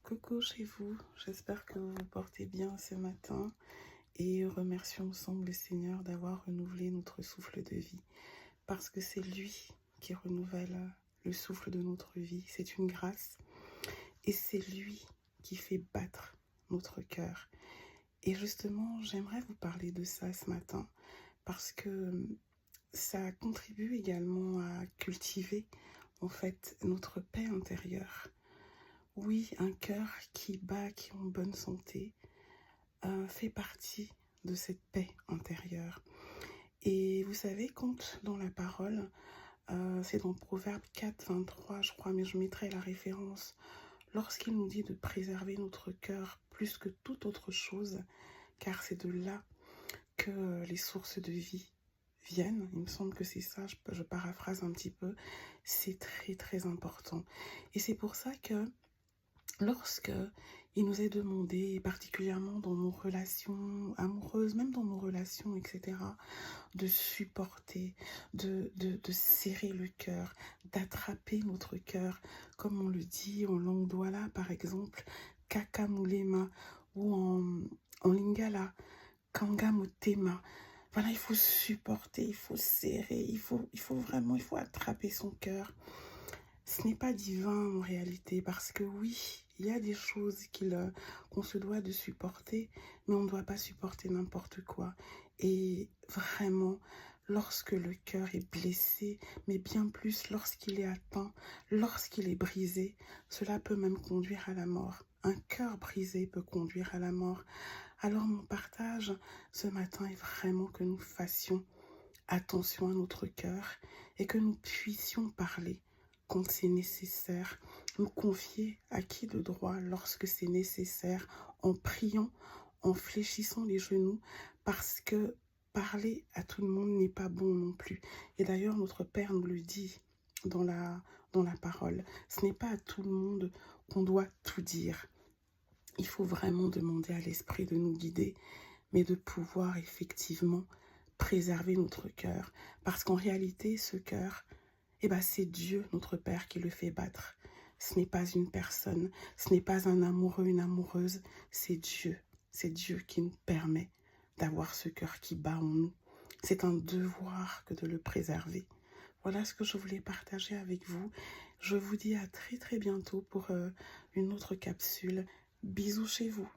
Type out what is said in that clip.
Coucou chez vous, j'espère que vous vous portez bien ce matin et remercions ensemble le Seigneur d'avoir renouvelé notre souffle de vie parce que c'est lui qui renouvelle le souffle de notre vie, c'est une grâce et c'est lui qui fait battre notre cœur. Et justement, j'aimerais vous parler de ça ce matin parce que ça contribue également à cultiver en fait notre paix intérieure. Oui, un cœur qui bat, qui est en bonne santé, fait partie de cette paix intérieure. Et vous savez, quand dans la parole, c'est dans Proverbe 4, 23, je crois, mais je mettrai la référence, lorsqu'il nous dit de préserver notre cœur plus que toute autre chose, car c'est de là que les sources de vie viennent. Il me semble que c'est ça, je paraphrase un petit peu. C'est très, très important. Et c'est pour ça que lorsque il nous est demandé, particulièrement dans nos relations amoureuses, même dans nos relations, etc., de supporter, de serrer le cœur, d'attraper notre cœur, comme on le dit en langue douala, par exemple, kakamulema, ou en lingala, kangamutema. Voilà, il faut supporter, il faut serrer, il faut vraiment, il faut attraper son cœur. Ce n'est pas divin en réalité, parce que oui, il y a des choses qu'on se doit de supporter, mais on ne doit pas supporter n'importe quoi. Et vraiment, lorsque le cœur est blessé, mais bien plus lorsqu'il est atteint, lorsqu'il est brisé, cela peut même conduire à la mort. Un cœur brisé peut conduire à la mort. Alors mon partage ce matin est vraiment que nous fassions attention à notre cœur et que nous puissions parler quand c'est nécessaire, nous confier à qui de droit lorsque c'est nécessaire, en priant, en fléchissant les genoux, parce que parler à tout le monde n'est pas bon non plus. Et d'ailleurs, notre Père nous le dit dans la parole. Ce n'est pas à tout le monde qu'on doit tout dire. Il faut vraiment demander à l'Esprit de nous guider, mais de pouvoir effectivement préserver notre cœur. Parce qu'en réalité, ce cœur, c'est Dieu, notre Père, qui le fait battre. Ce n'est pas une personne, ce n'est pas un amoureux, une amoureuse, c'est Dieu. C'est Dieu qui nous permet d'avoir ce cœur qui bat en nous. C'est un devoir que de le préserver. Voilà ce que je voulais partager avec vous. Je vous dis à très très bientôt pour une autre capsule. Bisous chez vous.